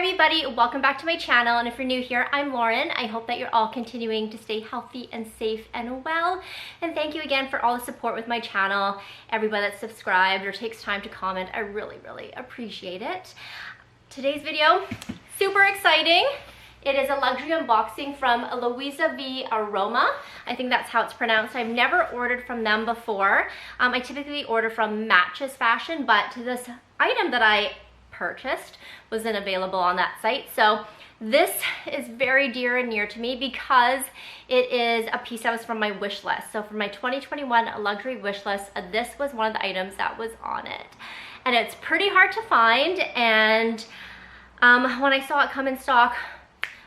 Everybody, welcome back to my channel, and if you're new here, I'm Lauren. I hope that you're all continuing to stay healthy and safe and well, and thank you again for all the support with my channel. Everybody that's subscribed or takes time to comment, I really appreciate it. Today's video, super exciting. It is a luxury unboxing from Luisiaviaroma. I think that's how it's pronounced. I've never ordered from them before. I typically order from Matches Fashion, but this item that I purchased wasn't available on that site. So this is very dear and near to me because it is a piece that was from my wish list. So for my 2021 luxury wish list, this was one of the items that was on it. And it's pretty hard to find, and when I saw it come in stock,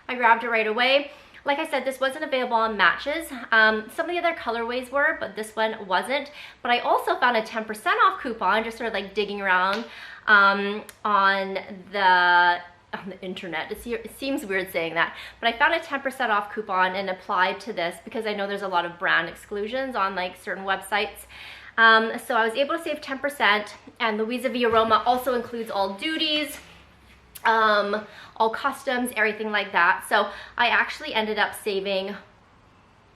I grabbed it right away. Like I said, this wasn't available on Matches. Some of the other colorways were, but this one wasn't. But I also found a 10% off coupon, just sort of like digging around on the internet. It seems weird saying that, but I found a 10% off coupon and applied to this because I know there's a lot of brand exclusions on like certain websites. So I was able to save 10%, and Luisiaviaroma also includes all duties, all customs, everything like that. So I actually ended up saving,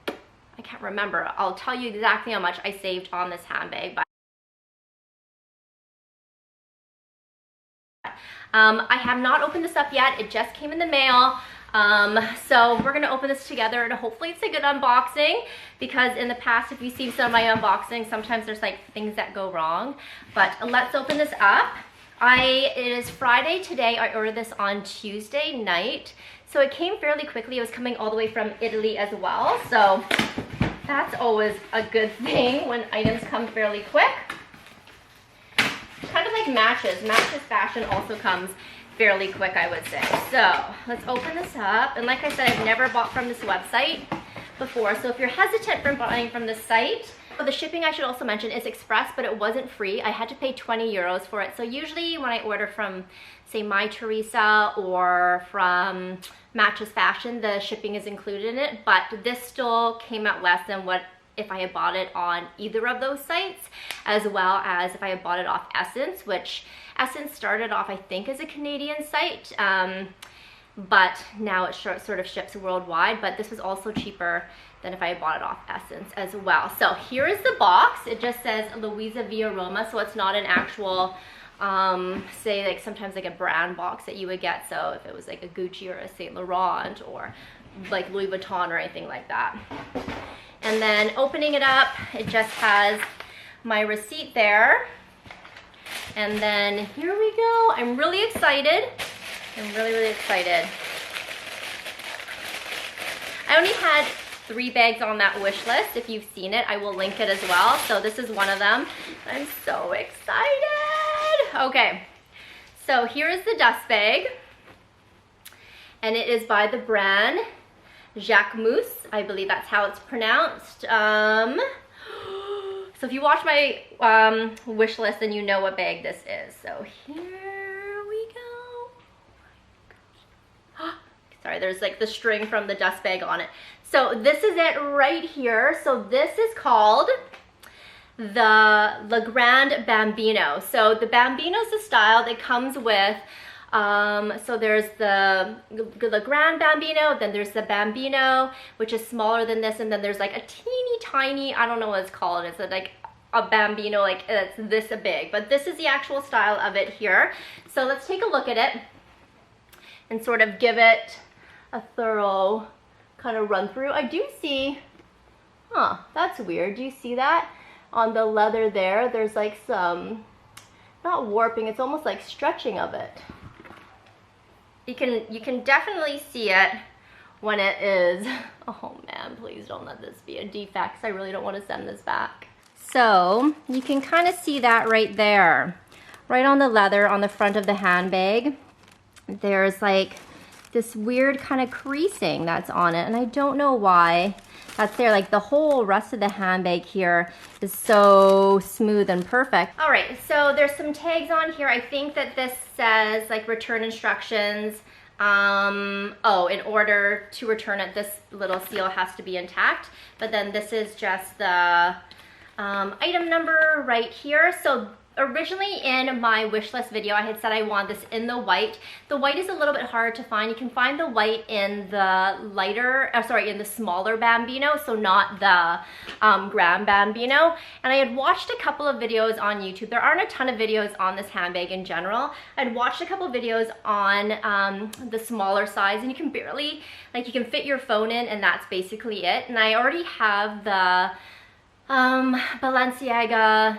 I can't remember, I'll tell you exactly how much I saved on this handbag, but I have not opened this up yet. It just came in the mail. So we're gonna open this together, and hopefully it's a good unboxing, because in the past, if you've seen some of my unboxings, sometimes there's like things that go wrong. But let's open this up. It is Friday today. I ordered this on Tuesday night, so it came fairly quickly. It was coming all the way from Italy as well, so that's always a good thing when items come fairly quick. Kind of like Matches Fashion also comes fairly quick, I would say. So let's open this up. And like I said, I've never bought from this website before, so if you're hesitant from buying from this site, the shipping, I should also mention, is express, but it wasn't free. I had to pay 20 euros for it. So usually when I order from, say, My Teresa or from Matches Fashion, the shipping is included in it, but this still came out less than what if I had bought it on either of those sites, as well as if I had bought it off Essence, which Essence started off, I think, as a Canadian site, but now it sort of ships worldwide. But this was also cheaper than if I had bought it off Essence as well. So here is the box. It just says Luisiaviaroma, so it's not an actual, say, like sometimes like a brand box that you would get. So if it was like a Gucci or a Saint Laurent or like Louis Vuitton or anything like that. And then opening it up, it just has my receipt there. And then here we go. I'm really excited. I'm really excited. I only had 3 bags on that wish list. If you've seen it, I will link it as well. So this is one of them. I'm so excited. Okay, so here is the dust bag. And it is by the brand Jacquemus, I believe that's how it's pronounced. So if you watch my wish list, then you know what bag this is. So here we go. Sorry, there's like the string from the dust bag on it. So this is it right here. So this is called the Le Grand Bambino. So the Bambino is the style that comes with, so there's the Le Grand Bambino, then there's the Bambino, which is smaller than this, and then there's like a teeny tiny, I don't know what it's called, it's like a Bambino, like it's this big, but this is the actual style of it here. So let's take a look at it and sort of give it a thorough kind of run through. I do see, that's weird. Do you see that? On the leather there, there's like some, not warping, it's almost like stretching of it. You can definitely see it when it is, oh man, please don't let this be a defect, 'cause I really don't want to send this back. So you can kind of see that right there, right on the leather on the front of the handbag. There's like this weird kind of creasing that's on it, and I don't know why that's there. Like the whole rest of the handbag here is so smooth and perfect. All right, so there's some tags on here. I think that this says like return instructions. Oh, in order to return it, this little seal has to be intact. But then this is just the item number right here. So originally in my wish list video, I had said I want this in the white. The white is a little bit hard to find. You can find the white in the lighter, in the smaller Bambino, so not the Grand Bambino. And I had watched a couple of videos on YouTube. There aren't a ton of videos on this handbag in general. I'd watched a couple of videos on the smaller size, and you can barely, like, you can fit your phone in, and that's basically it. And I already have the Balenciaga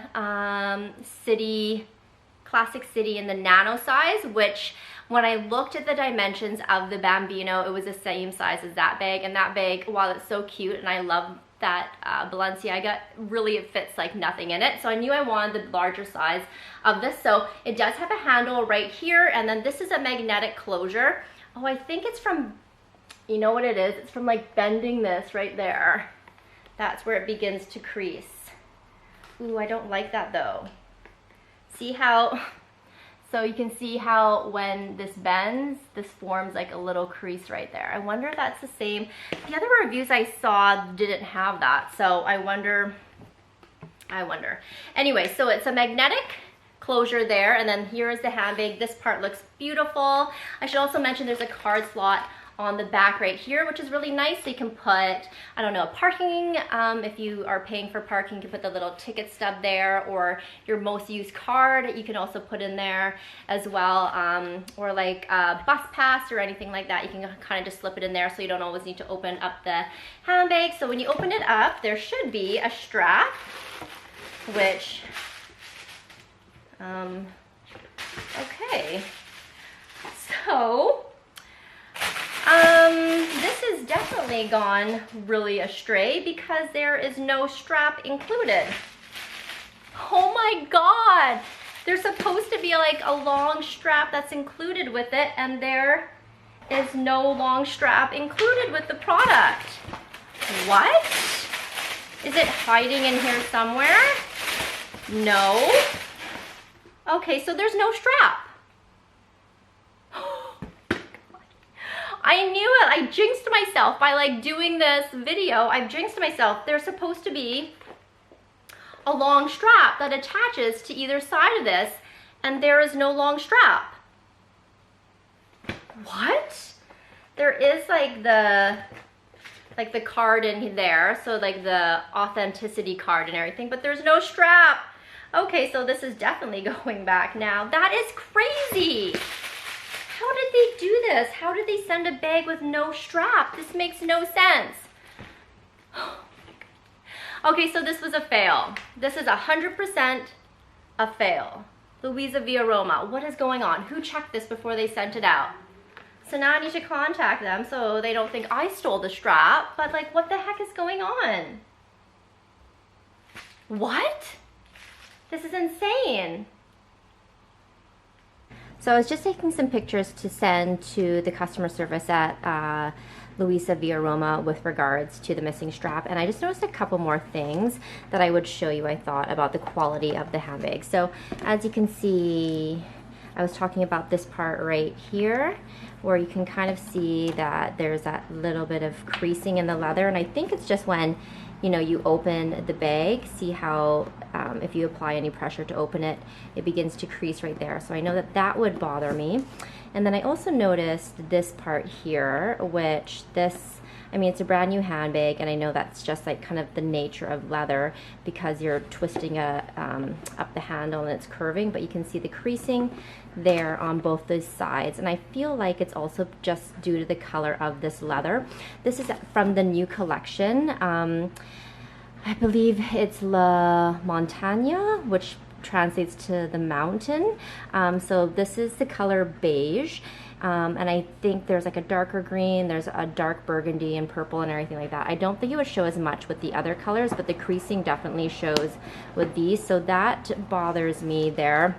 Classic City in the nano size, which when I looked at the dimensions of the Bambino, it was the same size as that bag. And that bag, while it's so cute and I love that Balenciaga, really it fits like nothing in it. So I knew I wanted the larger size of this. So it does have a handle right here, and then this is a magnetic closure. Oh, I think it's from, you know what it is? It's from like bending this right there. That's where it begins to crease. Ooh, I don't like that though. See how, so you can see how when this bends, this forms like a little crease right there. I wonder if that's the same. The other reviews I saw didn't have that, so I wonder. Anyway, so it's a magnetic closure there, and then here is the handbag. This part looks beautiful. I should also mention there's a card slot on the back right here, which is really nice. So you can put, I don't know, parking, if you are paying for parking, you can put the little ticket stub there, or your most used card you can also put in there as well, or like a bus pass or anything like that. You can kind of just slip it in there, so you don't always need to open up the handbag. So when you open it up, there should be a strap, which, okay, so this has definitely gone really astray because there is no strap included. Oh my God, there's supposed to be like a long strap that's included with it, and there is no long strap included with the product. What? Is it hiding in here somewhere? No. Okay, so there's no strap. I knew it. I jinxed myself by like doing this video. I've jinxed myself. There's supposed to be a long strap that attaches to either side of this, and there is no long strap. What? There is like the card in there, so like the authenticity card and everything, but there's no strap. Okay, so this is definitely going back now. That is crazy. How did they do this? How did they send a bag with no strap? This makes no sense. Okay, so this was a fail. This is 100% a fail. Luisiaviaroma, what is going on? Who checked this before they sent it out? So now I need to contact them so they don't think I stole the strap, but like, what the heck is going on? What? This is insane. So I was just taking some pictures to send to the customer service at Luisiaviaroma with regards to the missing strap, and I just noticed a couple more things that I would show you, I thought, about the quality of the handbag. So as you can see, I was talking about this part right here, where you can kind of see that there's that little bit of creasing in the leather, and I think it's just when, you know, you open the bag, see how if you apply any pressure to open it, it begins to crease right there. So I know that that would bother me. And then I also noticed this part here, which this, I mean, it's a brand new handbag, and I know that's just like kind of the nature of leather because you're twisting up the handle and it's curving, but you can see the creasing there on both those sides, and I feel like it's also just due to the color of this leather. This is from the new collection. I believe it's La Montagne, which translates to the mountain. So this is the color beige, and I think there's like a darker green, there's a dark burgundy and purple and everything like that. I don't think it would show as much with the other colors, but the creasing definitely shows with these, so that bothers me there.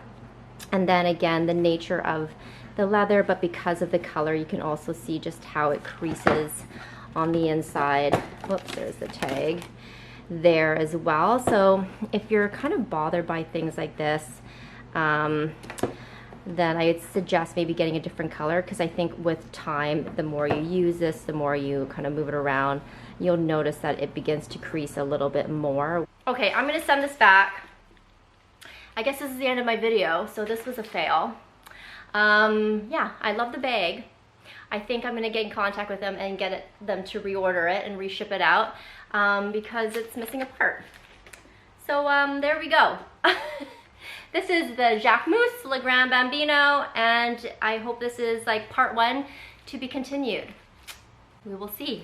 And then again, the nature of the leather, but because of the color, you can also see just how it creases on the inside. Whoops, there's the tag there as well. So if you're kind of bothered by things like this, then I would suggest maybe getting a different color, because I think with time, the more you use this, the more you kind of move it around, you'll notice that it begins to crease a little bit more. Okay, I'm gonna send this back. I guess this is the end of my video, so this was a fail. Yeah, I love the bag. I think I'm gonna get in contact with them and get them to reorder it and reship it out because it's missing a part. So there we go. This is the Jacquemus Le Grand Bambino, and I hope this is like part 1 to be continued. We will see.